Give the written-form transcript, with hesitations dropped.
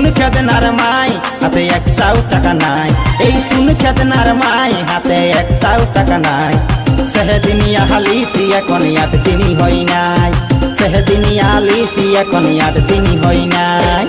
শুন খেদনার মাই হাতে একটাও টাকা নাই, এই শুন খেদনার মাই হাতে একটাও টাকা নাই। সেহদিনিয়া হালিসি এখন 8 দিনই হয় নাই, সেহদিনিয়া হালিসি এখন 8 দিনই হয় নাই।